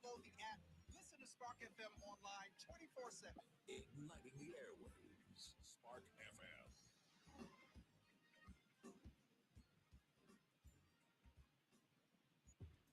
download the app. Listen to Spark FM online 24/7. Igniting the airwaves. Spark FM.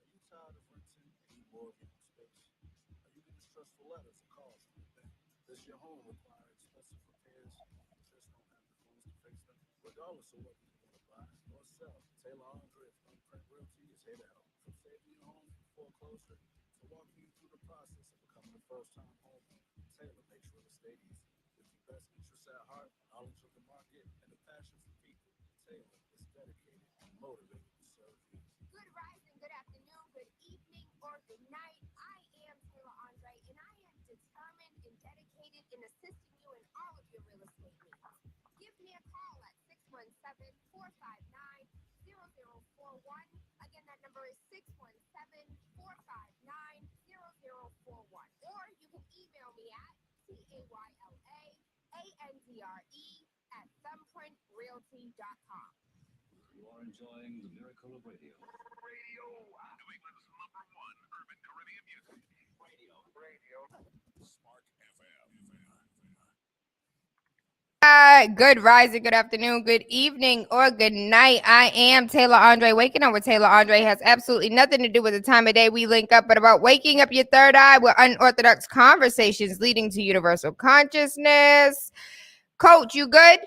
Are you tired of renting and need more of your own space? Are you getting stressful letters or calls from your bank? Does your home require expensive repairs and you just don't have the funds to fix them? Regardless of whether you want to buy or sell, Taylor Andre of Unprint Realty is here to help. From saving your home from foreclosure to walking you through the process of becoming a first-time homeowner, Taylor makes real estate easy. With your best interests at heart, knowledge of the market, and a passion for people, Taylor is dedicated and motivated to serve you. Good rising, good afternoon, good evening, or good night. I am Tayla Andre, and I am determined and dedicated in assisting you in all of your real estate needs. Give me a call at 617-459-0041. Again, that number is 617-459-0041. Or you can email me at taylandre@thumbprintrealty.com. You are enjoying the miracle of radio. New England's #1 urban Caribbean music. Radio. Spark FM. Good rising, good afternoon, good evening, or good night. I am Tayla Andre. Waking up with Tayla Andre has absolutely nothing to do with the time of day we link up, but about waking up your third eye with unorthodox conversations leading to universal consciousness. Coach, you good?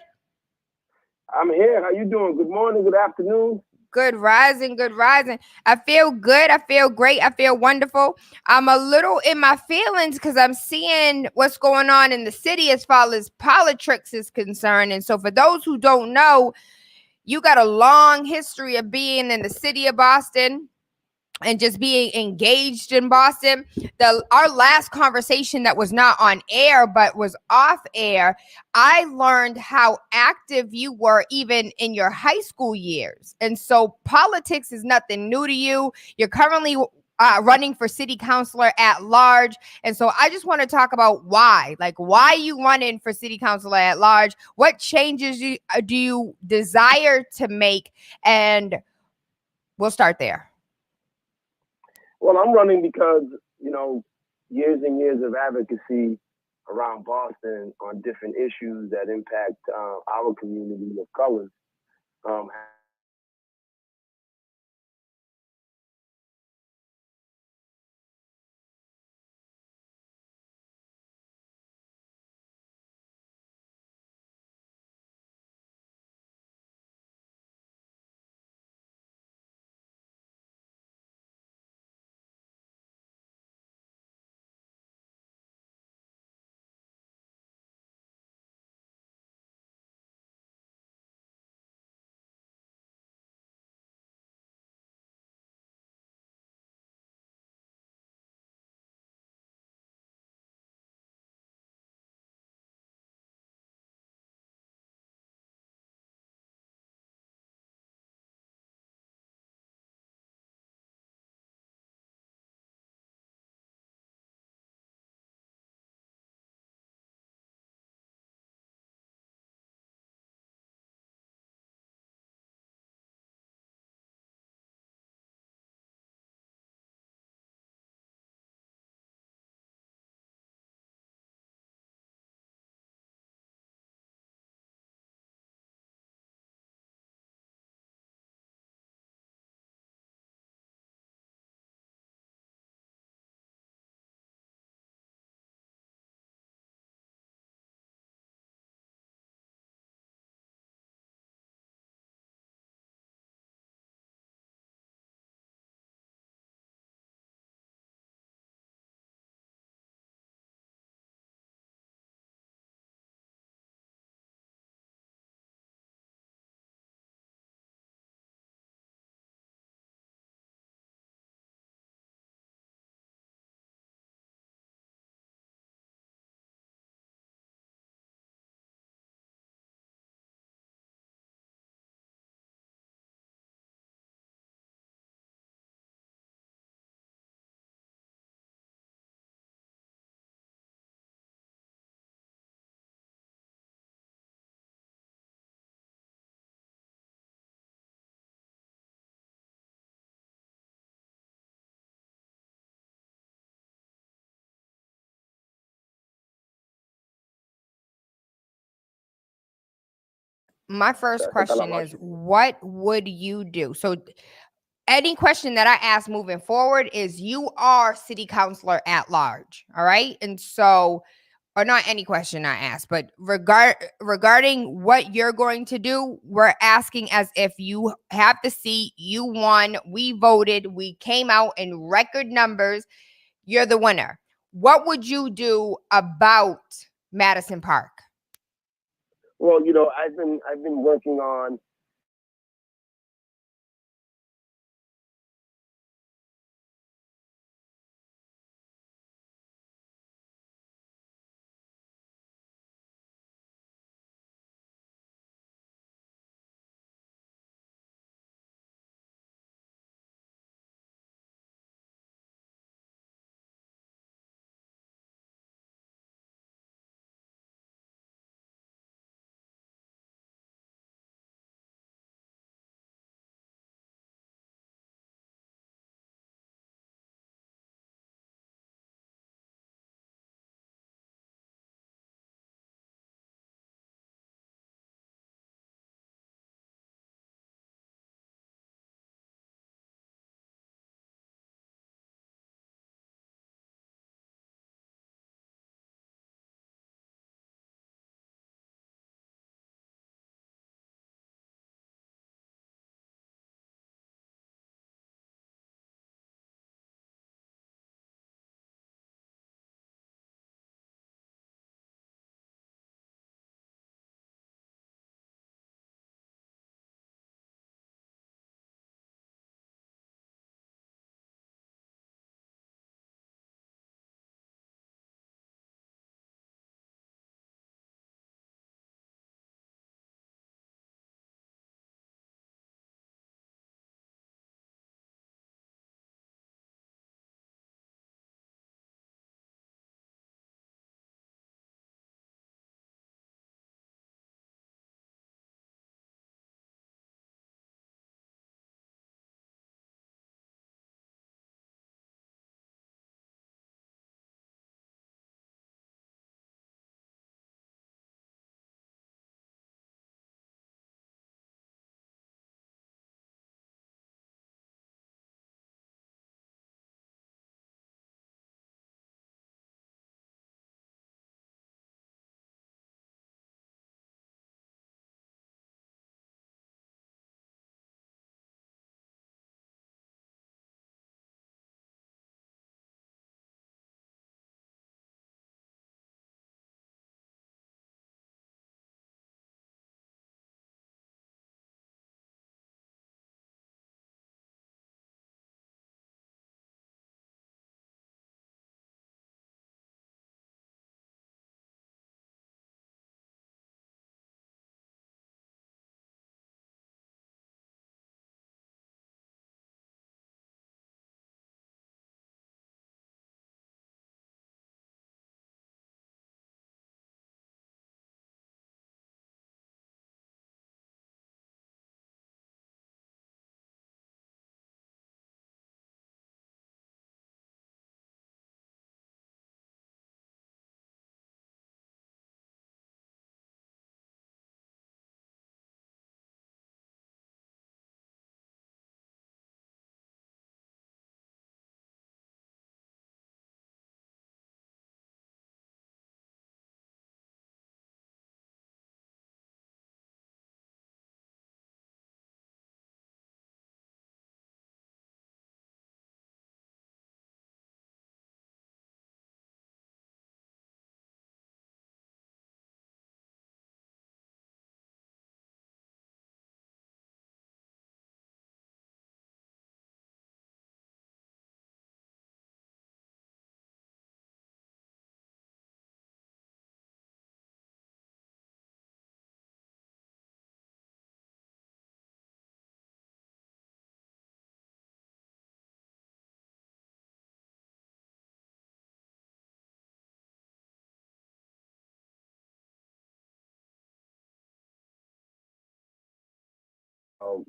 I'm here. How you doing? Good morning, good afternoon. Good rising, good rising. I feel good. I feel great. I feel wonderful. I'm a little in my feelings because I'm seeing what's going on in the city as far as Politricks is concerned. And so for those who don't know, you got a long history of being in the city of Boston and just being engaged in Boston. Our last conversation that was not on air but was off air, I learned how active you were even in your high school years. And so politics is nothing new to you. You're currently running for city councilor at large. And so I just want to talk about why you running for city councilor at large? What changes do you desire to make? And we'll start there. Well, I'm running because, years and years of advocacy around Boston on different issues that impact our community of colors My first Esa es la question más. is, what would you do? So any question that I ask moving forward is, you are city councilor at large, all right? And so, or not any question I ask, but regarding what you're going to do, we're asking as if you have the seat, you won, we voted, we came out in record numbers, you're the winner. What would you do about Madison Park? Well, I've been working on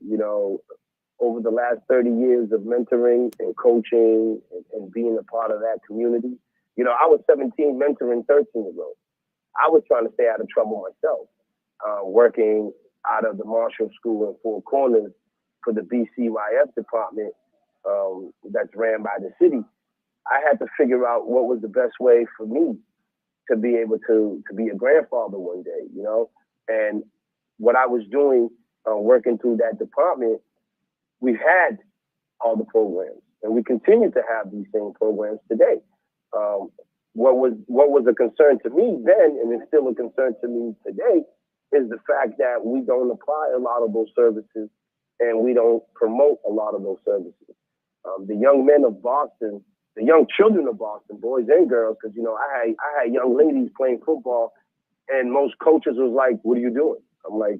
you know, over the last 30 years of mentoring and coaching and being a part of that community. I was 17 mentoring 13 years old. I was trying to stay out of trouble myself, working out of the Marshall School in Four Corners for the BCYF department that's ran by the city. I had to figure out what was the best way for me to be able to be a grandfather one day, you know? And what I was doing, working through that department, we've had all the programs, and we continue to have these same programs today. What was a concern to me then, and it's still a concern to me today, is the fact that we don't apply a lot of those services and we don't promote a lot of those services. The young men of Boston, the young children of Boston, boys and girls, because, you know, I had young ladies playing football, and most coaches was like, what are you doing? I'm like,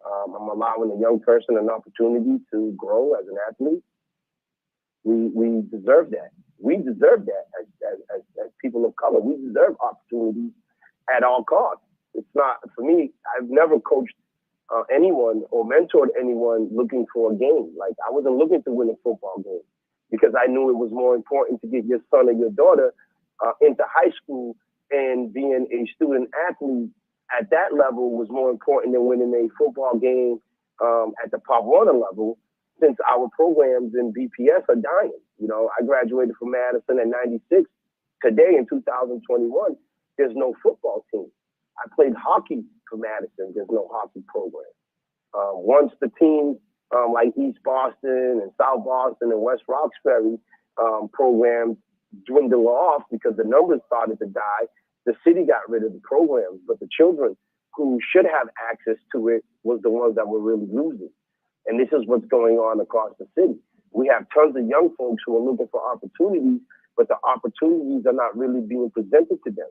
I'm allowing a young person an opportunity to grow as an athlete. We deserve that. We deserve that as people of color. We deserve opportunities at all costs. It's not, for me, I've never coached anyone or mentored anyone looking for a game. Like, I wasn't looking to win a football game because I knew it was more important to get your son or your daughter into high school, and being a student athlete at that level was more important than winning a football game at the Pop Warner level, since our programs in BPS are dying. You know, I graduated from Madison in '96. Today, in 2021, there's no football team. I played hockey for Madison. There's no hockey program. Once the teams like East Boston and South Boston and West Roxbury programs dwindle off because the numbers started to die, the city got rid of the programs. But the children who should have access to it was the ones that were really losing. And this is what's going on across the city. We have tons of young folks who are looking for opportunities, but the opportunities are not really being presented to them.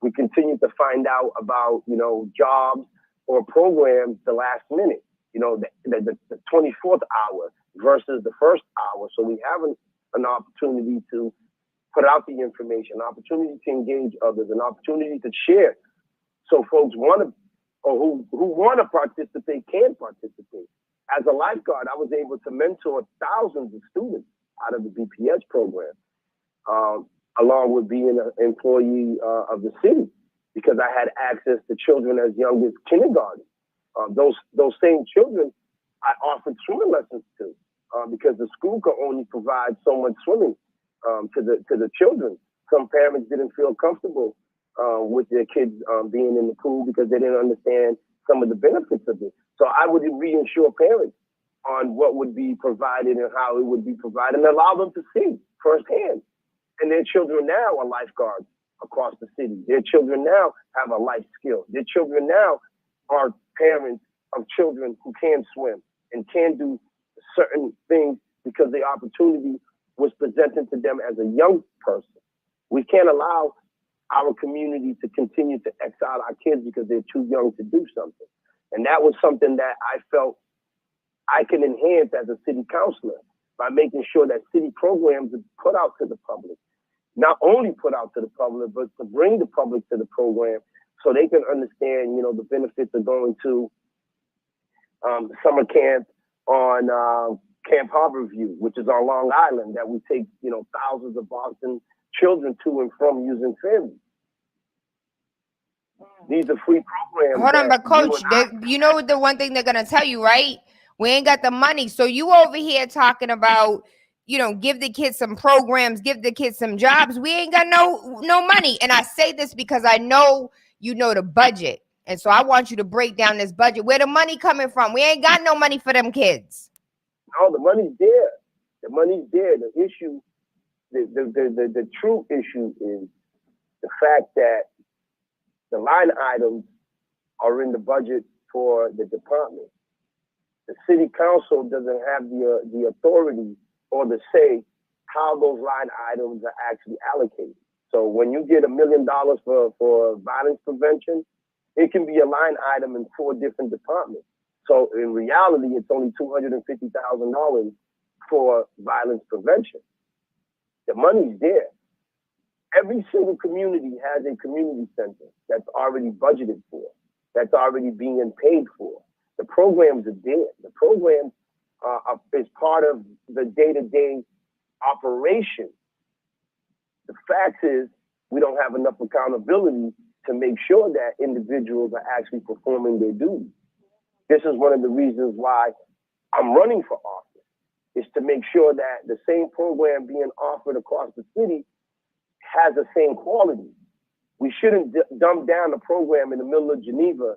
We continue to find out about, you know, jobs or programs the last minute, you know, the 24th hour versus the first hour. So we have an opportunity to put out the information, an opportunity to engage others, an opportunity to share. So folks want to, or who want to participate can participate. As a lifeguard, I was able to mentor thousands of students out of the BPS program, along with being an employee of the city, because I had access to children as young as kindergarten. Those same children I offered swimming lessons to, because the school could only provide so much swimming to the children. Some parents didn't feel comfortable with their kids being in the pool because they didn't understand some of the benefits of it. So I would reassure parents on what would be provided and how it would be provided, and allow them to see firsthand. And their children now are lifeguards across the city. Their children now have a life skill. Their children now are parents of children who can swim and can do certain things because the opportunity was presented to them as a young person. We can't allow our community to continue to exile our kids because they're too young to do something. And that was something that I felt I can enhance as a city councilor by making sure that city programs are put out to the public. Not only put out to the public, but to bring the public to the program so they can understand, you know, the benefits of going to summer camp on Camp Harborview, which is on Long Island, that we take, you know, thousands of Boston children to and from using ferries. These are free programs. Hold on, but coach, you know the one thing they're gonna tell you, right? We ain't got the money. So you over here talking about, you know, give the kids some programs, give the kids some jobs. We ain't got no money. And I say this because I know you know the budget. And so I want you to break down this budget. Where the money coming from? We ain't got no money for them kids. No, the money's there. The money's there. The issue, the true issue is the fact that the line items are in the budget for the department. The city council doesn't have the authority or the say how those line items are actually allocated. So when you get $1 million for violence prevention, it can be a line item in 4 different departments. So in reality, it's only $250,000 for violence prevention. The money's there. Every single community has a community center that's already budgeted for, that's already being paid for. The programs are there. The programs is part of the day-to-day operation. The fact is, we don't have enough accountability to make sure that individuals are actually performing their duties. This is one of the reasons why I'm running for office, is to make sure that the same program being offered across the city has the same quality. We shouldn't dumb down the program in the middle of Geneva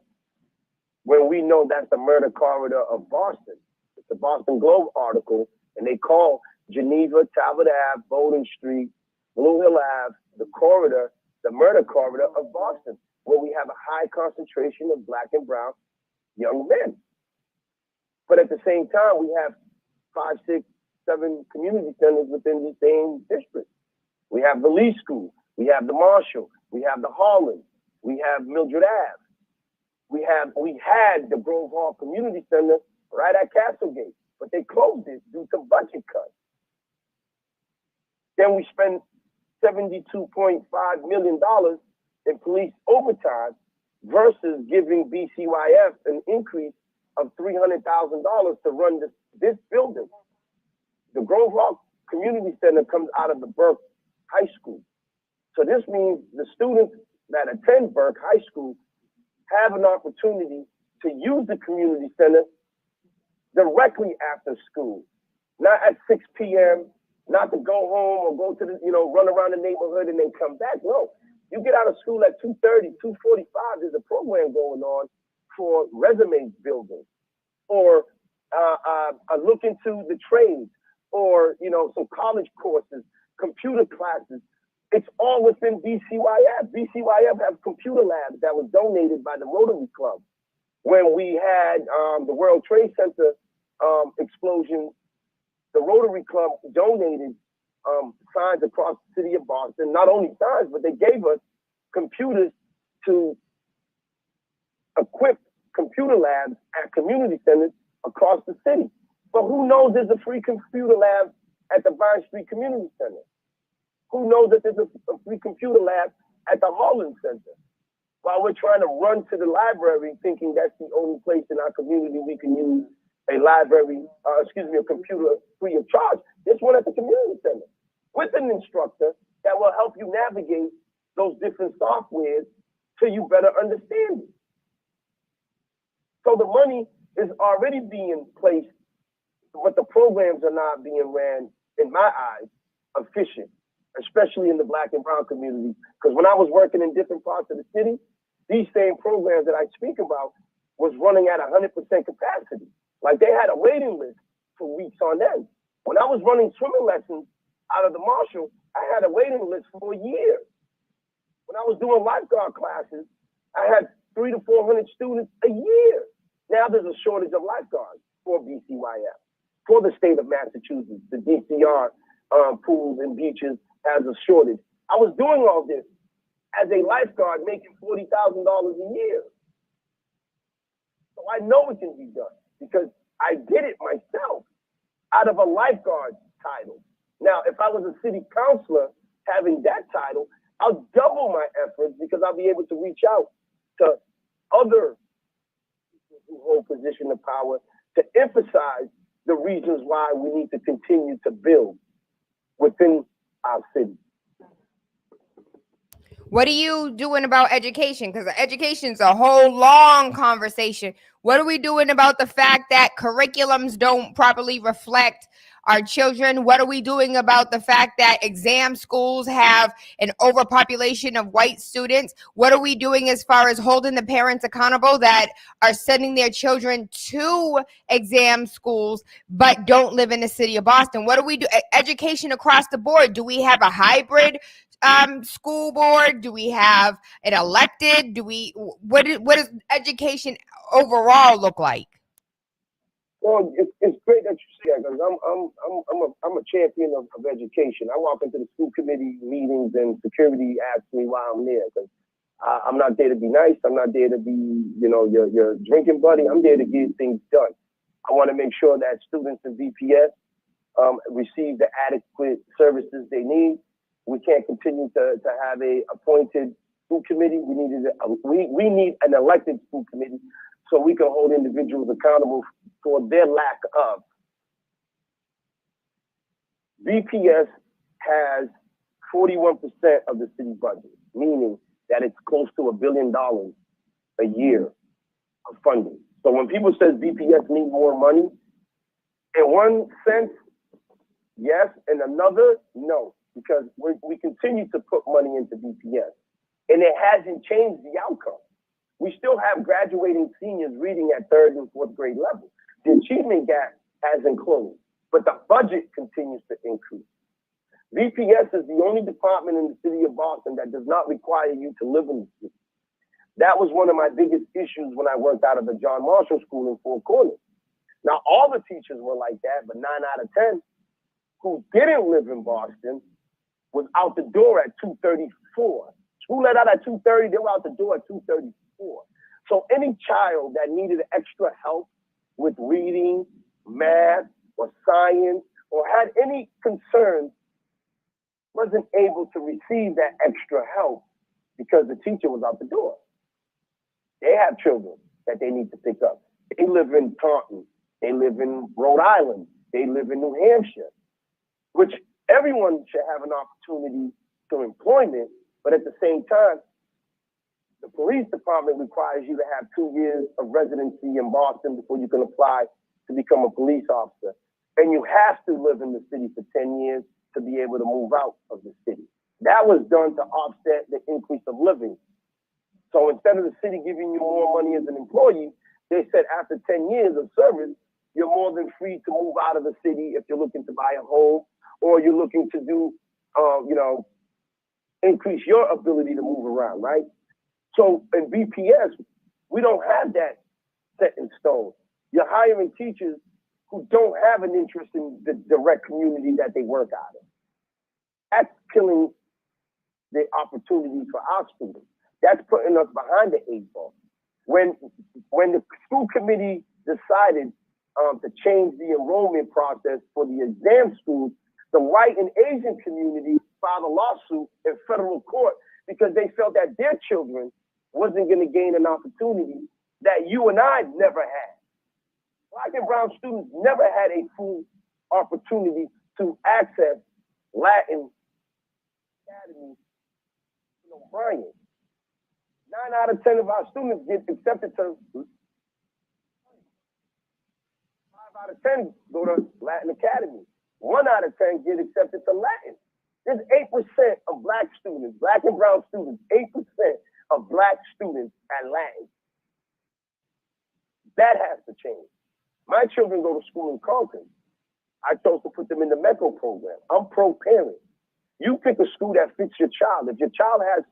when we know that's the murder corridor of Boston. It's a Boston Globe article, and they call Geneva, Talbot Ave, Bowdoin Street, Blue Hill Ave, the corridor, the murder corridor of Boston, where we have a high concentration of Black and brown young men. But at the same time, we have 5, 6, 7 community centers within the same district. We have the Lee School, we have the Marshall, we have the Harlan, we have Mildred Ave. We had the Grove Hall Community Center right at Castlegate, but they closed it due to budget cuts. Then we spent $72.5 million in police overtime versus giving BCYF an increase of $300,000 to run this building. The Grove Hall Community Center comes out of the Burke High School. So this means the students that attend Burke High School have an opportunity to use the community center directly after school, not at 6 p.m., not to go home or go to the, run around the neighborhood and then come back. No, you get out of school at 2:30, 2:45, there's a program going on for resume building, or a look into the trades, or, some college courses, computer classes. It's all within BCYF. BCYF has computer labs that was donated by the Rotary Club. When we had the World Trade Center explosion, the Rotary Club donated signs across the city of Boston. Not only signs, but they gave us computers to equip computer labs at community centers across the city. But who knows there's a free computer lab at the Vine Street Community Center? Who knows that there's a free computer lab at the Harlan Center? While we're trying to run to the library thinking that's the only place in our community we can use a library, a computer free of charge, there's one at the community center with an instructor that will help you navigate those different softwares so you better understand it. So the money is already being placed, but the programs are not being ran, in my eyes, efficient, especially in the Black and brown community. Because when I was working in different parts of the city, these same programs that I speak about was running at 100% capacity. Like they had a waiting list for weeks on end. When I was running swimming lessons out of the Marshall, I had a waiting list for a year. When I was doing lifeguard classes, I had 300 to 400 students a year. Now there's a shortage of lifeguards for BCYF, for the state of Massachusetts. The DCR pools and beaches has a shortage. I was doing all this as a lifeguard making $40,000 a year. So I know it can be done because I did it myself out of a lifeguard title. Now, if I was a city councilor having that title, I'll double my efforts because I'll be able to reach out to other people who hold position of power to emphasize the reasons why we need to continue to build within our city. What are you doing about education? Because education is a whole long conversation. What are we doing about the fact that curriculums don't properly reflect our children? What are we doing about the fact that exam schools have an overpopulation of white students? What are we doing as far as holding the parents accountable that are sending their children to exam schools but don't live in the city of Boston? What do we do? Education across the board. Do we have a hybrid school board? Do we have an elected? What does education overall look like? Well, it's great that you say that because I'm a champion of education. I walk into the school committee meetings and security asks me why I'm there because I'm not there to be nice. I'm not there to be, your drinking buddy. I'm there to get things done. I want to make sure that students in VPS receive the adequate services they need. We can't continue to have a appointed school committee. We need an elected school committee so we can hold individuals accountable for their lack of. VPS has 41% of the city budget, meaning that it's close to $1 billion a year of funding. So when people say BPS need more money, in one sense, yes, in another, no, because we continue to put money into BPS, and it hasn't changed the outcome. We still have graduating seniors reading at 3rd and 4th grade level. The achievement gap hasn't closed, but the budget continues to increase. BPS is the only department in the city of Boston that does not require you to live in the city. That was one of my biggest issues when I worked out of the John Marshall School in Four Corners. Now, all the teachers were like that, but 9 out of 10 who didn't live in Boston was out the door at 2:34. School let out at 2:30, they were out the door at 2:34. So any child that needed extra help with reading, math, or science, or had any concerns wasn't able to receive that extra help because the teacher was out the door. They have children that they need to pick up. They live in Taunton. They live in Rhode Island. They live in New Hampshire, which everyone should have an opportunity to employment. But at the same time, the police department requires you to have 2 years of residency in Boston before you can apply to become a police officer. And you have to live in the city for 10 years to be able to move out of the city. That was done to offset the increase of living. So instead of the city giving you more money as an employee, they said after 10 years of service, you're more than free to move out of the city if you're looking to buy a home or you're looking to do, increase your ability to move around, right? So in BPS, we don't have that set in stone. You're hiring teachers who don't have an interest in the direct community that they work out of. That's killing the opportunity for our students. That's putting us behind the 8 ball. When the school committee decided to change the enrollment process for the exam schools, the white and Asian community filed a lawsuit in federal court because they felt that their children wasn't going to gain an opportunity that you and I never had. Black and brown students never had a full opportunity to access Latin Academy in O'Brien. 9 out of 10 of our students get accepted to 5 out of 10 go to Latin Academy. 1 out of 10 get accepted to Latin. There's 8% of black students, black and brown students, 8% of black students at Latin. That has to change. My children go to school in Carlton. I chose to put them in the Metro program. I'm pro-parent. You pick a school that fits your child. If your child has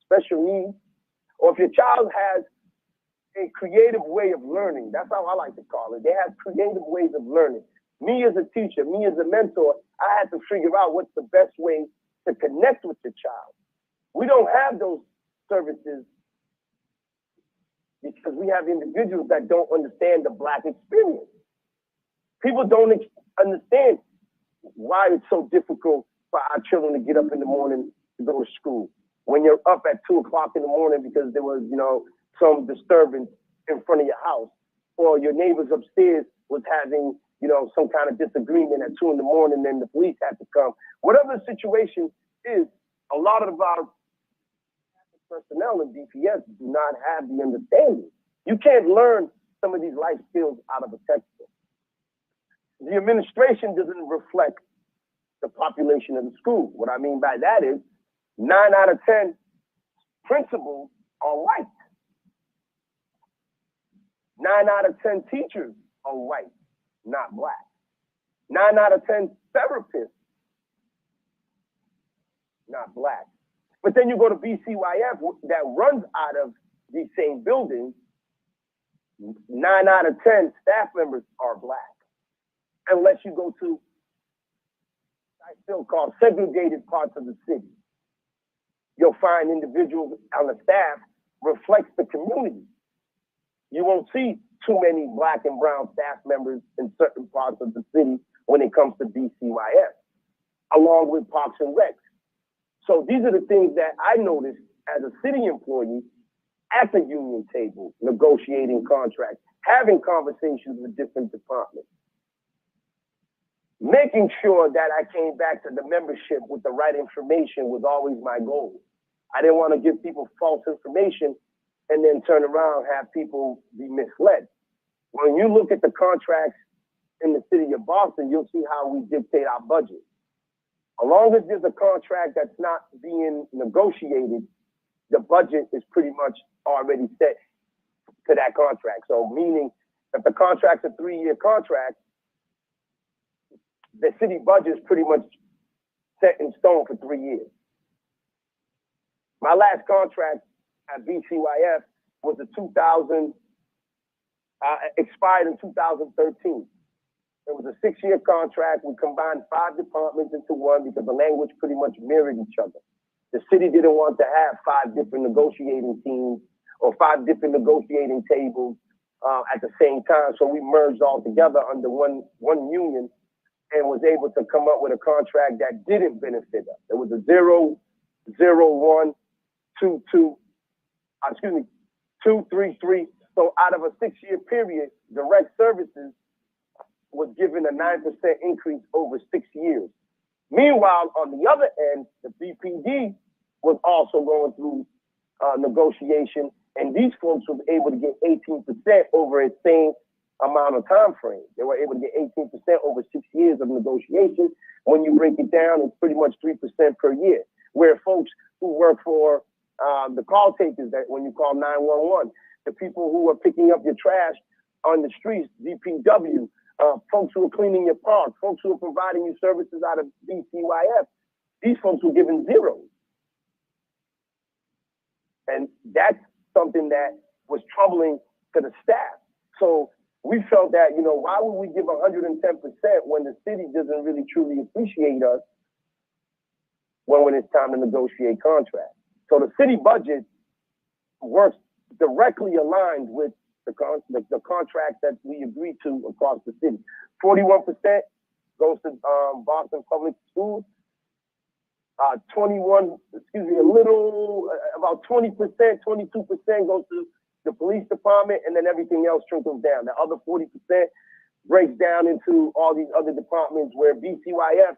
special needs, or if your child has a creative way of learning, that's how I like to call it. They have creative ways of learning. Me as a teacher, me as a mentor, I had to figure out what's the best way to connect with your child. We don't have those services because we have individuals that don't understand the black experience. People don't understand why it's so difficult for our children to get up in the morning to go to school. When you're up at 2 o'clock in the morning because there was, some disturbance in front of your house, or your neighbors upstairs was having, some kind of disagreement at 2 in the morning, and the police had to come. Whatever the situation is, a lot of our personnel in DPS do not have the understanding. You can't learn some of these life skills out of a textbook. The administration doesn't reflect the population of the school. What I mean by that is 9 out of 10 principals are white. 9 out of 10 teachers are white, not black. 9 out of 10 therapists, not black. But then you go to BCYF that runs out of these same buildings, 9 out of 10 staff members are black. Unless you go to, I still call segregated parts of the city. You'll find individuals on the staff reflects the community. You won't see too many black and brown staff members in certain parts of the city when it comes to BCYF, along with Parks and Recs. So these are the things that I noticed as a city employee at the union table, negotiating contracts, having conversations with different departments, making sure that I came back to the membership with the right information was always my goal. I didn't want to give people false information and then turn around and have people be misled. When you look at the contracts in the city of Boston, you'll see how we dictate our budget. As long as there's a contract that's not being negotiated, the budget is pretty much already set to that contract. So meaning if the contract's a 3-year contract, the city budget is pretty much set in stone for 3 years. My last contract at BCYF was expired in 2013. It was a 6-year contract. We combined 5 departments into one because the language pretty much mirrored each other. The city didn't want to have 5 different negotiating teams or 5 different negotiating tables at the same time. So we merged all together under one union and was able to come up with a contract that didn't benefit us. It was a 233. So out of a 6-year period, direct services was given a 9% increase over 6 years. Meanwhile, on the other end, the BPD was also going through negotiation, and these folks were able to get 18% over the same amount of time frame. They were able to get 18% over 6 years of negotiation. When you break it down, it's pretty much 3% per year. Where folks who work for the call takers, that when you call 911, the people who are picking up your trash on the streets, DPW, folks who are cleaning your park, folks who are providing you services out of BCYF, these folks were given zeros. And that's something that was troubling to the staff. So we felt that, why would we give 110% when the city doesn't really truly appreciate us when it's time to negotiate contracts? So the city budget works directly aligned with the contracts that we agree to across the city. 41% goes to Boston Public Schools. About 20%, 22% goes to the police department, and then everything else trickles down. The other 40% breaks down into all these other departments where BCYF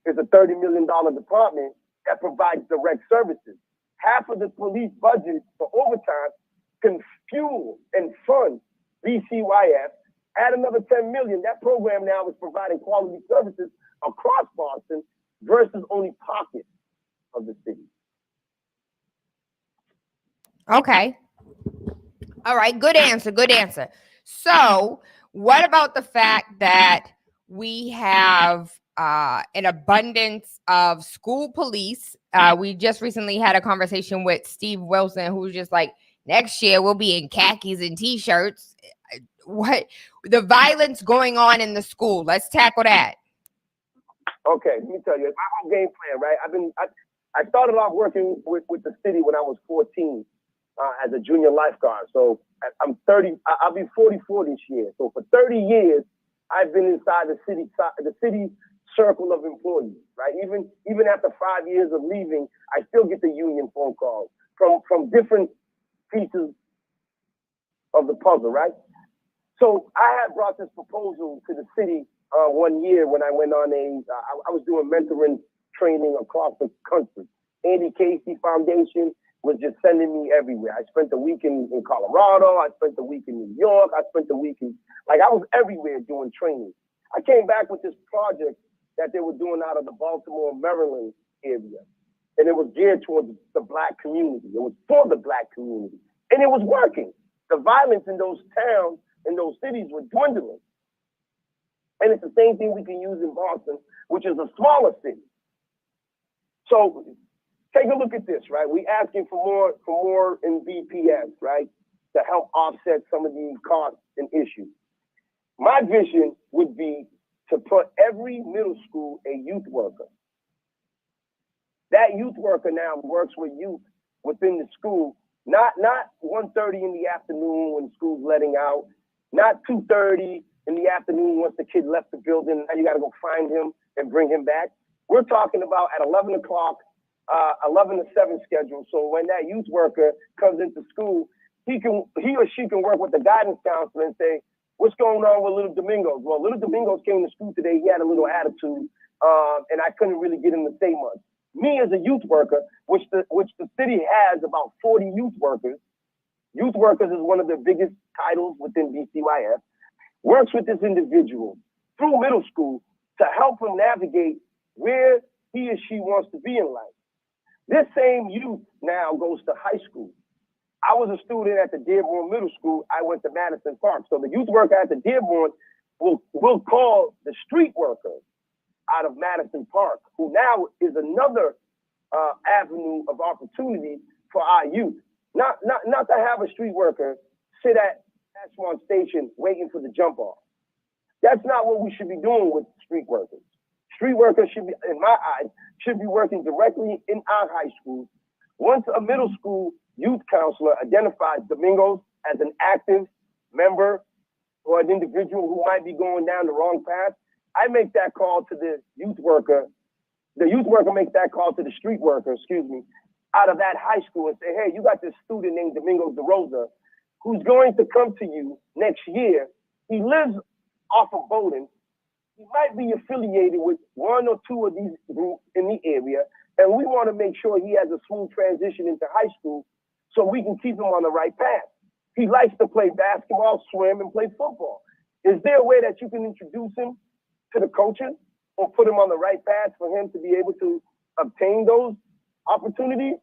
is a $30 million department that provides direct services. Half of the police budget for overtime can fuel and fund BCYF. Add another $10 million. That program now is providing quality services across Boston versus only pockets of the city. Okay. All right. Good answer. Good answer. So what about the fact that we have an abundance of school police? We just recently had a conversation with Steve Wilson, who's just like, next year we'll be in khakis and t-shirts. What the violence going on in the school? Let's tackle that. Okay, let me tell you, my whole game plan, right? I started off working with the city when I was 14 as a junior lifeguard. So I'm 30. I'll be 44 this year. So for 30 years, I've been inside the city circle of employees, right? Even after 5 years of leaving, I still get the union phone calls from different pieces of the puzzle, right? So I had brought this proposal to the city one year when I went on I was doing mentoring training across the country. Andy Casey Foundation was just sending me everywhere. I spent a week in Colorado. I spent a week in New York. I spent a week I was everywhere doing training. I came back with this project that they were doing out of the Baltimore, Maryland area. And it was geared towards the Black community. It was for the Black community. And it was working. The violence in those towns, in those cities was dwindling. And it's the same thing we can use in Boston, which is a smaller city. So take a look at this, right? We asking for more in BPS, right? To help offset some of these costs and issues. My vision would be to put every middle school a youth worker. That youth worker now works with youth within the school, not 1:30 in the afternoon when school's letting out, not 2:30 in the afternoon once the kid left the building, and you got to go find him and bring him back. We're talking about at 11 o'clock, 11 to 7 schedule. So when that youth worker comes into school, he or she can work with the guidance counselor and say, what's going on with little Domingos? Well, little Domingos came to school today. He had a little attitude, and I couldn't really get him to say much. Me as a youth worker, which the city has about 40 youth workers. Youth workers is one of the biggest titles within BCYF. works with this individual through middle school to help him navigate where he or she wants to be in life. This same youth now goes to high school. I was a student at the Dearborn Middle School. I went to Madison Park. So the youth worker at the Dearborn will call the street worker out of Madison Park, who now is another avenue of opportunity for our youth. Not to have a street worker sit at Ashmont Station waiting for the jump off. That's not what we should be doing with street workers. Street workers should be, in my eyes, should be working directly in our high schools. Once a middle school youth counselor identifies Domingos as an active member or an individual who might be going down the wrong path, I make that call to the youth worker. The youth worker makes that call to the street worker, out of that high school and say, hey, you got this student named Domingos DaRosa who's going to come to you next year. He lives off of Bowdoin. He might be affiliated with one or two of these groups in the area, and we want to make sure he has a smooth transition into high school so we can keep him on the right path. He likes to play basketball, swim, and play football. Is there a way that you can introduce him to the coaches or put him on the right path for him to be able to obtain those opportunities?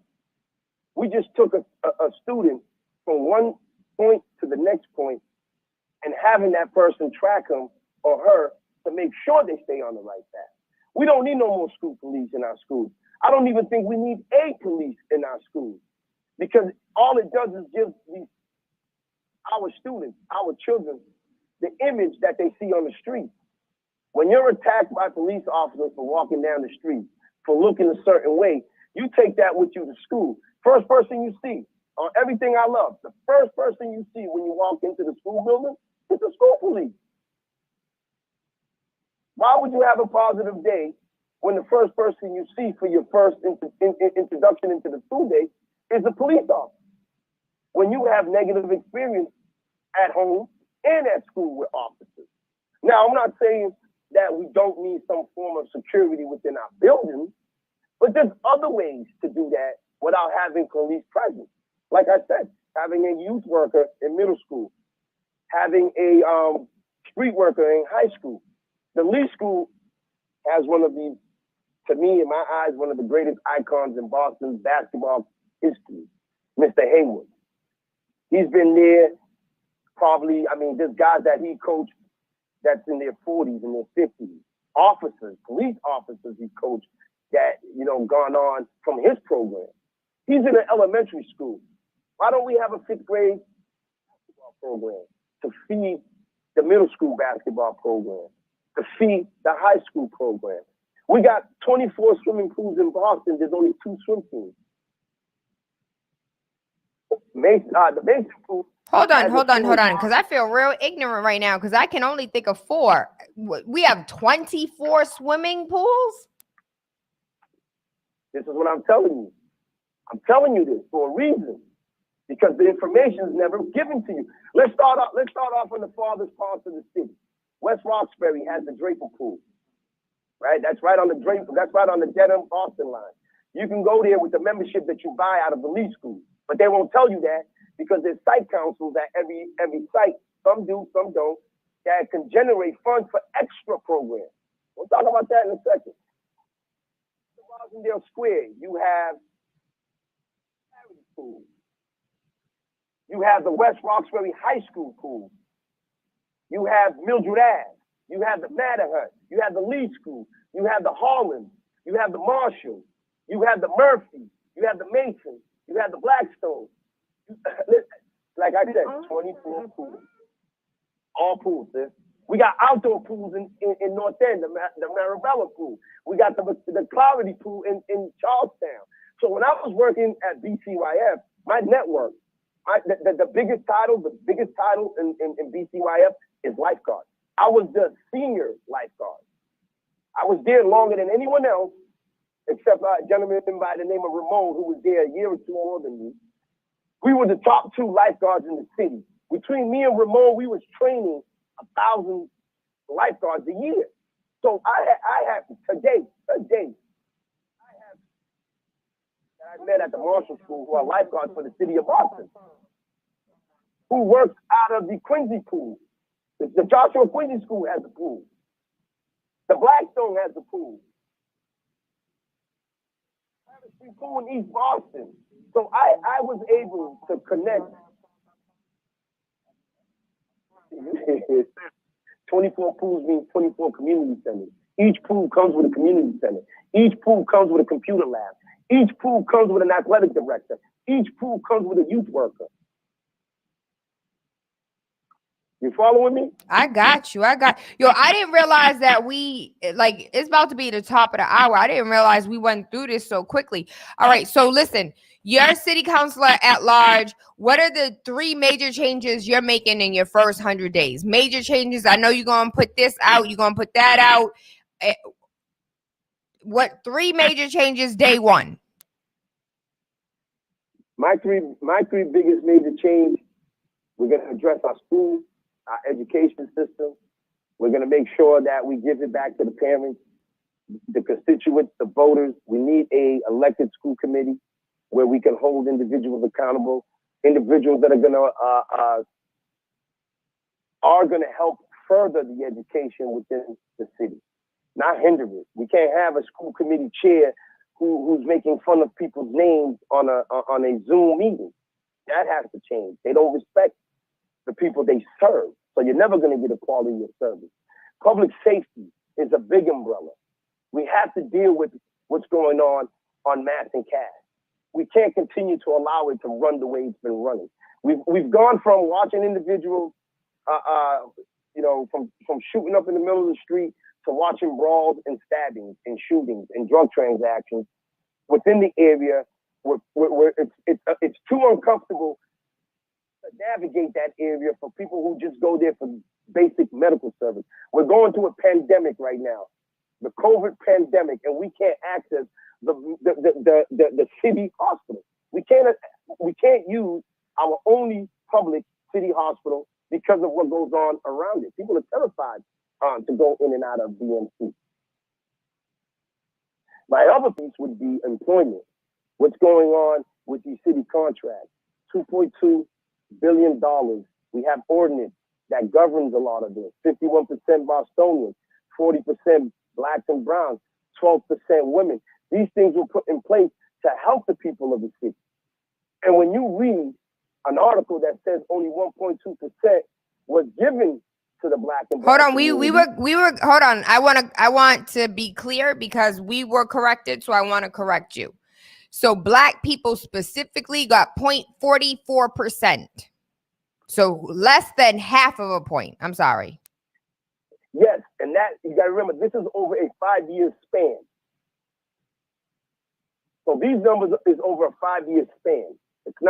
We just took a student from one point to the next point and having that person track him or her to make sure they stay on the right path. We don't need no more school police in our schools. I don't even think we need a police in our schools, because all it does is give our students, our children, the image that they see on the street. When you're attacked by police officers for walking down the street, for looking a certain way, you take that with you to school. First person you see on everything I love, the first person you see when you walk into the school building is the school police. Why would you have a positive day when the first person you see for your first introduction into the school day is a police officer? When you have negative experience at home and at school with officers. Now, I'm not saying that we don't need some form of security within our buildings, but there's other ways to do that without having police presence. Like I said, having a youth worker in middle school, having a street worker in high school. The Lee School has one of the, to me, in my eyes, one of the greatest icons in Boston's basketball history, Mr. Hayward. He's been there probably, there's guys that he coached that's in their 40s and their 50s. Officers, police officers he coached that, gone on from his program. He's in an elementary school. Why don't we have a 5th grade basketball program to feed the middle school basketball program, to feed the high school program? We got 24 swimming pools in Boston. There's only 2 swim teams. The Mason pool. Hold on, because I feel real ignorant right now because I can only think of 4. We have 24 swimming pools? This is what I'm telling you. I'm telling you this for a reason, because the information is never given to you. Let's start off in the farthest parts of the city. West Roxbury has the Draper Pool, right? That's right on the Dedham-Boston line. You can go there with the membership that you buy out of the Lee School, but they won't tell you that because there's site councils at every site. Some do, some don't, that can generate funds for extra programs. We'll talk about that in a second. Rosendale Square, you have pool. You have the West Roxbury High School pool. You have Mildred Ave. You have the Mattapan. You have the Lee School. You have the Harlan. You have the Marshall. You have the Murphy. You have the Mason. You have the Blackstone. Like I said, 24 pools. All pools, sis. We got outdoor pools in North End, the Marabella pool. We got the Clarity pool in Charlestown. So when I was working at BCYF, my network, the biggest title in BCYF is lifeguard. I was the senior lifeguard. I was there longer than anyone else, except a gentleman by the name of Ramon, who was there a year or 2 more than me. We were the top 2 lifeguards in the city. Between me and Ramon, we was training 1,000 lifeguards a year. So I have today, I met at the Marshall School who are lifeguards for the city of Boston, who works out of the Quincy pool. The Joshua Quincy School has a pool. The Blackstone has a pool. Free pool in East Boston. So I was able to connect 24 pools means 24 community centers. Each pool comes with a community center. Each pool comes with a computer lab. Each pool comes with an athletic director. Each pool comes with a youth worker. You following me? I got you. Yo, I didn't realize that it's about to be the top of the hour. I didn't realize we went through this so quickly. All right. So listen, you're city councilor at large. What are the 3 major changes you're making in your first 100 days? Major changes. I know you're going to put this out. You're going to put that out. What 3 major changes day 1? My three biggest major change, we're going to address our school, our education system. We're going to make sure that we give it back to the parents, the constituents, the voters. We need a elected school committee where we can hold individuals accountable, individuals that are going to help further the education within the city, not hinder it. We can't have a school committee chair who's making fun of people's names on a Zoom meeting. That has to change. They don't respect the people they serve. So you're never going to get a quality of service. Public safety is a big umbrella. We have to deal with what's going on Mass and Cass. We can't continue to allow it to run the way it's been running. We've gone from watching individuals, from shooting up in the middle of the street to watching brawls and stabbings and shootings and drug transactions within the area where it's too uncomfortable to navigate that area for people who just go there for basic medical service. We're going through a pandemic right now, the COVID pandemic, and we can't access the city hospital. We can't use our only public city hospital because of what goes on around it. People are terrified to go in and out of BMC. My other piece would be employment. What's going on with these city contracts? $2.2 billion. We have ordinance that governs a lot of this. 51% Bostonians, 40% blacks and browns, 12% women. These things were put in place to help the people of the city. And when you read an article that says only 1.2% was given to the black and brown hold on, community. we were hold on. I want to be clear because we were corrected, so I want to correct you. So black people specifically got 0.44%. So less than half of a point. I'm sorry. Yes, and that you gotta remember, this is over a 5-year span. So these numbers is over a 5-year span. It's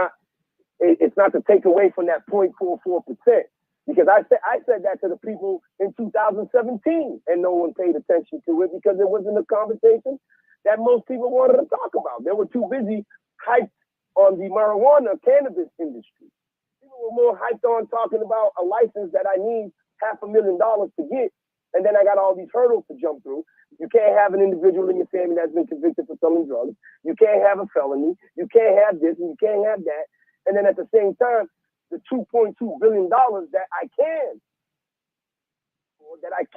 not to take away from that 0.44%. Because I said that to the people in 2017 and no one paid attention to it because it wasn't a conversation that most people wanted to talk about. They were too busy hyped on the marijuana cannabis industry. People were more hyped on talking about a license that I need $500,000 to get, and then I got all these hurdles to jump through. You can't have an individual in your family that's been convicted for selling drugs. You can't have a felony. You can't have this and you can't have that. And then at the same time, the $2.2 billion that I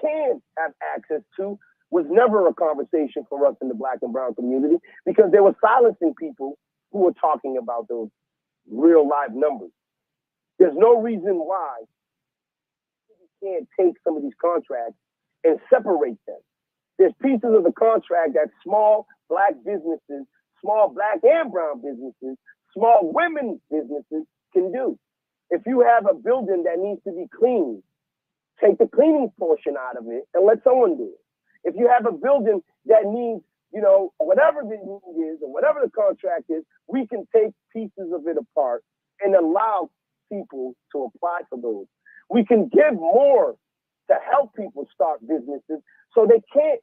can have access to was never a conversation for us in the black and brown community because they were silencing people who were talking about those real live numbers. There's no reason why we can't take some of these contracts and separate them. There's pieces of the contract that small black businesses, small black and brown businesses, small women businesses can do. If you have a building that needs to be cleaned, take the cleaning portion out of it and let someone do it. If you have a building that needs, whatever the need is or whatever the contract is, we can take pieces of it apart and allow people to apply for those. We can give more to help people start businesses so they can't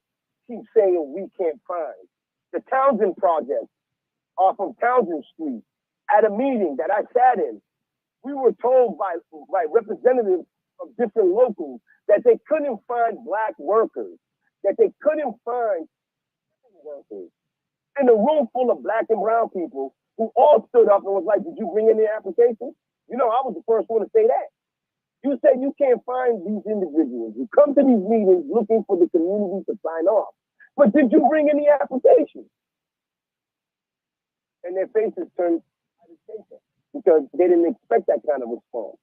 keep saying we can't find. The Townsend project off of Townsend Street, at a meeting that I sat in, we were told by representatives of different locals that they couldn't find black workers, that they couldn't find workers. In a room full of black and brown people who all stood up and was like, did you bring in the application? I was the first one to say that. You say you can't find these individuals. You come to these meetings looking for the community to sign off. But did you bring any applications? And their faces turned because they didn't expect that kind of response.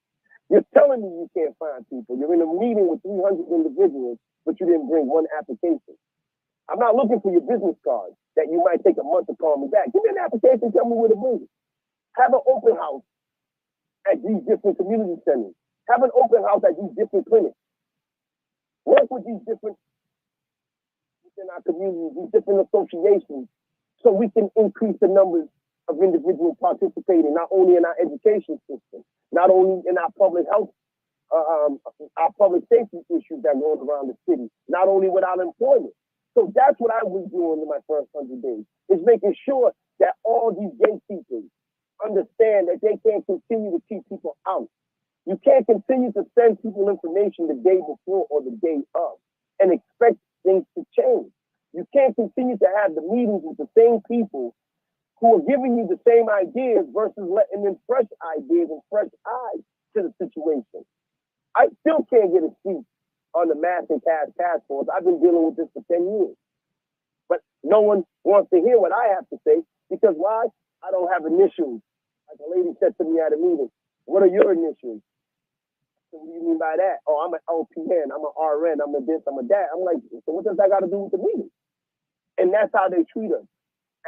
You're telling me you can't find people. You're in a meeting with 300 individuals, but you didn't bring one application. I'm not looking for your business card that you might take a month to call me back. Give me an application, tell me where to bring it. Have an open house at these different community centers. Have an open house at these different clinics. Work with these different within our communities, these different associations, so we can increase the numbers of individuals participating, not only in our education system, not only in our public health, our public safety issues that go around the city, not only with our employment. So that's what I was doing in my first 100 days, is making sure that all these gatekeepers understand that they can't continue to keep people out. You can't continue to send people information the day before or the day of and expect things to change. You can't continue to have the meetings with the same people who are giving you the same ideas versus letting them fresh ideas and fresh eyes to the situation. I still can't get a seat on the mass and cash task force. I've been dealing with this for 10 years. But no one wants to hear what I have to say because why? I don't have initials. Like a lady said to me at a meeting, what are your initials? So what do you mean by that? Oh, I'm an LPN, I'm an RN, I'm a this, I'm a that. I'm like, so what does that got to do with the meeting? And that's how they treat us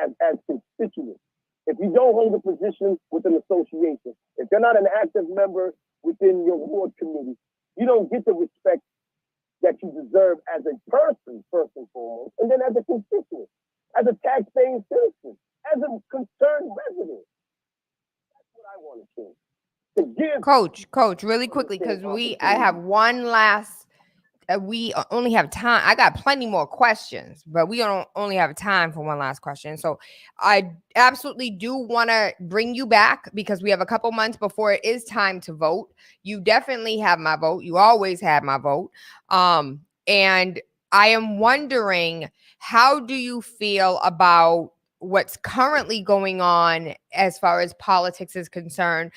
as constituents. If you don't hold a position with an association, if you're not an active member within your ward committee, you don't get the respect that you deserve as a person, first and foremost, and then as a constituent, as a taxpaying citizen, as a concerned resident. That's what I want to change. To give Coach, really quickly, because I have one last. We only have time. I got plenty more questions, but we don't only have time for one last question. So I absolutely do want to bring you back because we have a couple months before it is time to vote. You definitely have my vote. You always have my vote. And I am wondering, how do you feel about what's currently going on as far as politics is concerned?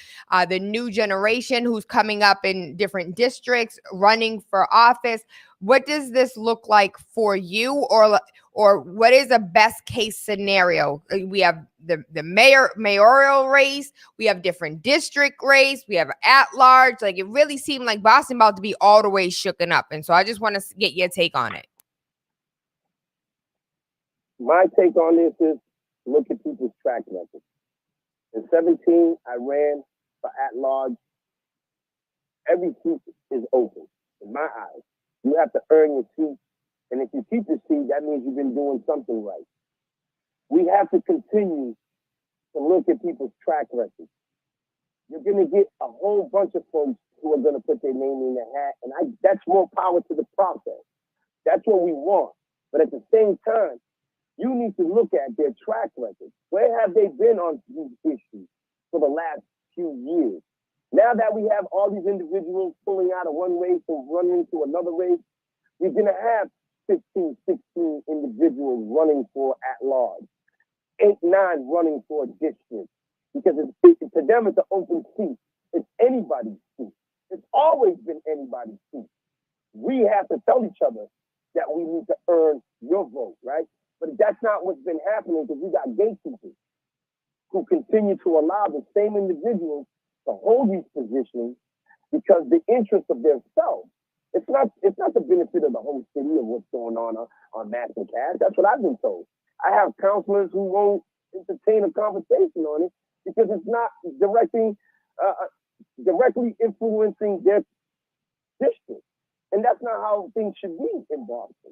The new generation who's coming up in different districts, running for office. What does this look like for you, or what is a best case scenario? We have the mayoral race, we have different district race, we have at large. Like, it really seemed like Boston about to be all the way shooken up, and so I just want to get your take on it. My take on this is look at people's track record. In 17, I ran for at-large. Every seat is open, in my eyes. You have to earn your seat, and if you keep your seat, that means you've been doing something right. We have to continue to look at people's track record. You're going to get a whole bunch of folks who are going to put their name in the hat, and that's more power to the process. That's what we want. But at the same time, you need to look at their track record. Where have they been on these issues for the last few years? Now that we have all these individuals pulling out of one race and running to another race, you're going to have 15, 16 individuals running for at-large, 8, 9 running for a district, because to them it's an open seat. It's anybody's seat. It's always been anybody's seat. We have to tell each other that we need to earn your vote, right? But that's not what's been happening, because we got gatekeepers who continue to allow the same individuals to hold these positions because the interest of their self. It's not the benefit of the whole city of what's going on Madison Cash. That's what I've been told. I have counselors who won't entertain a conversation on it because it's not directly influencing their district. And that's not how things should be in Boston.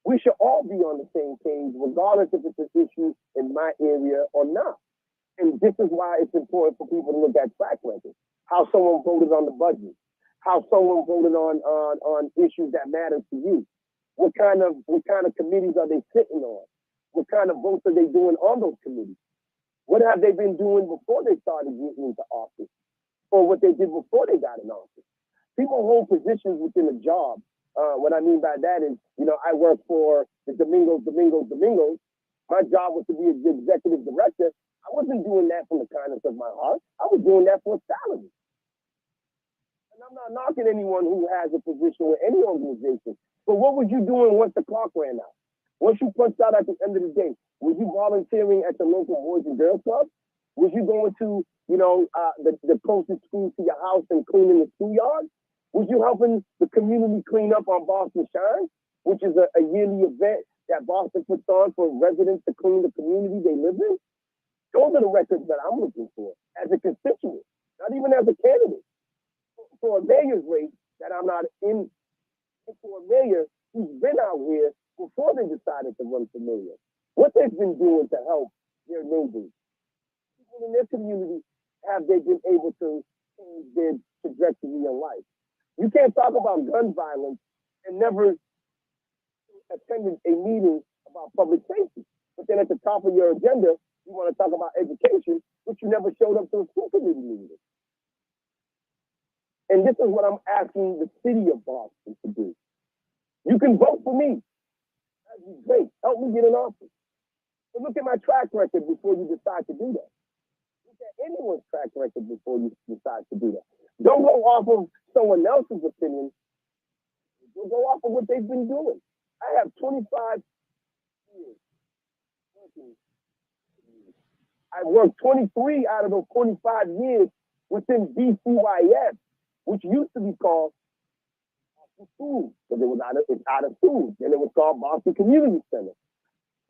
We should all be on the same page, regardless if it's an issue in my area or not. And this is why it's important for people to look at track record, how someone voted on the budget, how someone voted on issues that matter to you. What kind of committees are they sitting on? What kind of votes are they doing on those committees? What have they been doing before they started getting into office, or what they did before they got in office? People hold positions within a job. What I mean by that is, I work for the Domingos. My job was to be the executive director. I wasn't doing that from the kindness of my heart. I was doing that for a salary. And I'm not knocking anyone who has a position with any organization. But what was you doing once the clock ran out? Once you punched out at the end of the day, was you volunteering at the local Boys and Girls Club? Was you going to, the closest school to your house and cleaning the schoolyard? Was you helping the community clean up on Boston Shine, which is a yearly event that Boston puts on for residents to clean the community they live in? Those are the records that I'm looking for as a constituent, not even as a candidate. For a mayor's race that I'm not in, for a mayor who's been out here before they decided to run for mayor. What they've been doing to help their neighbors. People in their community, have they been able to change their trajectory in life? You can't talk about gun violence and never attended a meeting about public safety. But then at the top of your agenda, you want to talk about education, but you never showed up to a school committee meeting. And this is what I'm asking the city of Boston to do. You can vote for me. That'd be great. Help me get in office. But look at my track record before you decide to do that. Look at anyone's track record before you decide to do that. Don't go off of someone else's opinion. Go off of what they've been doing. I have 25 years working. I worked 23 out of those 25 years within BCYS, which used to be called Boston Schools, because it's out of schools. Then it was called Boston Community Center.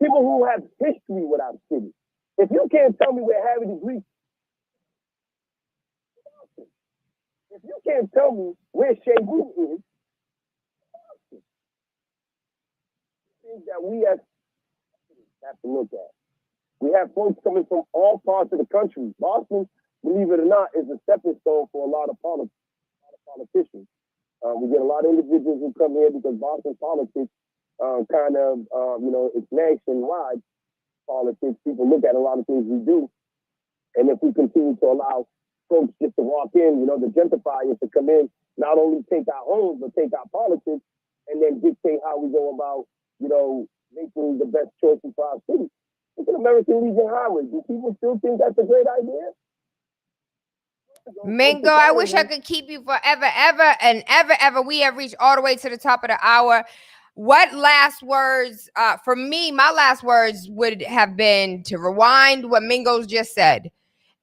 People who have history with our city. If you can't tell me where Harry degree, if you can't tell me where Shea Boo is, things that we as have to look at. We have folks coming from all parts of the country. Boston, believe it or not, is a stepping stone for a lot of politicians. We get a lot of individuals who come here because Boston politics it's nationwide politics. People look at a lot of things we do. And if we continue to allow folks just to walk in, the gentrifiers to come in, not only take our homes, but take our politics and then dictate how we go about, making the best choices for our city. It's an American Legion highway. Do people still think that's a great idea? Mingo, I wish I could keep you forever, ever, and ever. We have reached all the way to the top of the hour. What last words, for me, my last words would have been to rewind what Mingo's just said.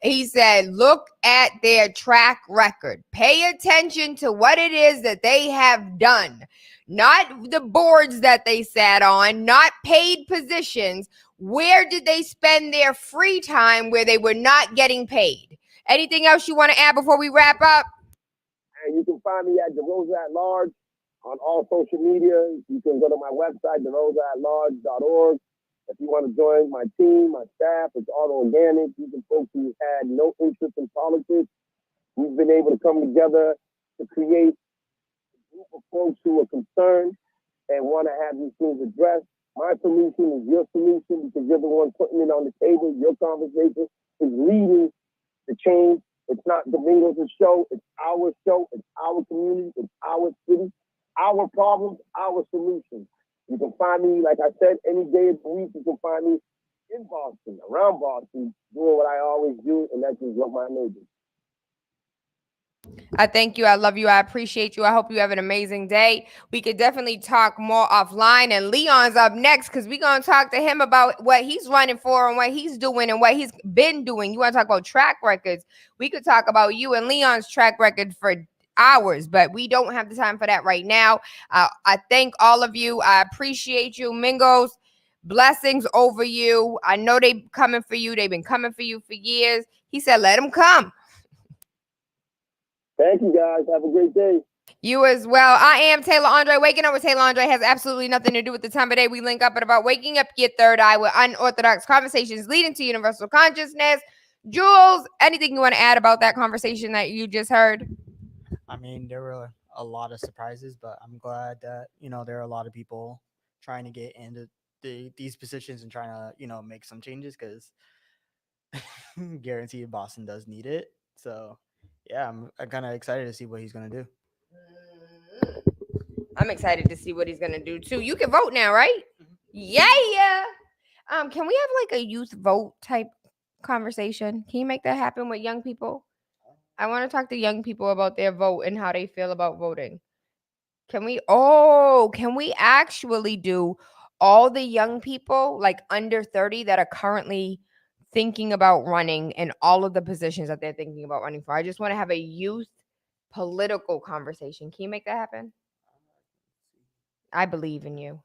He said, look at their track record. Pay attention to what it is that they have done. Not the boards that they sat on, not paid positions. Where did they spend their free time where they were not getting paid? Anything else you want to add before we wrap up? And you can find me at DaRosa at Large on all social media. You can go to my website, DaRosaAtLarge.org. If you want to join my team, my staff, it's all organic. These are folks who had no interest in politics. We've been able to come together to create a group of folks who are concerned and want to have these things addressed. My solution is your solution because you're the one putting it on the table. Your conversation is leading the change. It's not Domingos' show. It's our show. It's our community. It's our city. Our problems, our solutions. You can find me, like I said, any day of the week. You can find me in Boston, around Boston, doing what I always do, and that's just love my neighbors. I thank you. I love you. I appreciate you. I hope you have an amazing day. We could definitely talk more offline. And Leon's up next because we're going to talk to him about what he's running for and what he's doing and what he's been doing. You want to talk about track records? We could talk about you and Leon's track record for hours, but we don't have the time for that right now. I thank all of you. I appreciate you. Mingos, blessings over you. I know they coming for you. They've been coming for you for years. He said, let them come. Thank you, guys. Have a great day. You as well. I am Tayla Andre. Waking Up with Tayla Andre has absolutely nothing to do with the time of day. We link up at about waking up your third eye with unorthodox conversations leading to universal consciousness. Jules, anything you want to add about that conversation that you just heard? I mean, there were a lot of surprises, but I'm glad that, there are a lot of people trying to get into these positions and trying to, make some changes because guaranteed Boston does need it. So, yeah, I'm kind of excited to see what he's going to do. I'm excited to see what he's going to do, too. You can vote now, right? Yeah. Can we have like a youth vote type conversation? Can you make that happen with young people? I want to talk to young people about their vote and how they feel about voting. Can we actually do all the young people like under 30 that are currently thinking about running and all of the positions that they're thinking about running for? I just want to have a youth political conversation. Can you make that happen? I believe in you.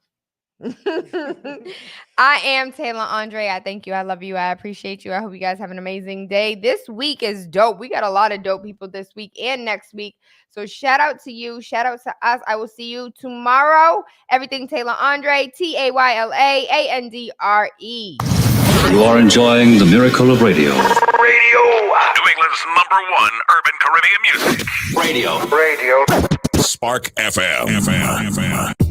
I am Tayla Andre. I thank you. I love you. I appreciate you. I hope you guys have an amazing day. This week is dope. We got a lot of dope people this week and next week. So shout out to you. Shout out to us. I will see you tomorrow. Everything Tayla Andre, TaylaAndre. You are enjoying the miracle of radio. Radio. New England's #1 urban Caribbean music. Radio. Radio. Spark FM.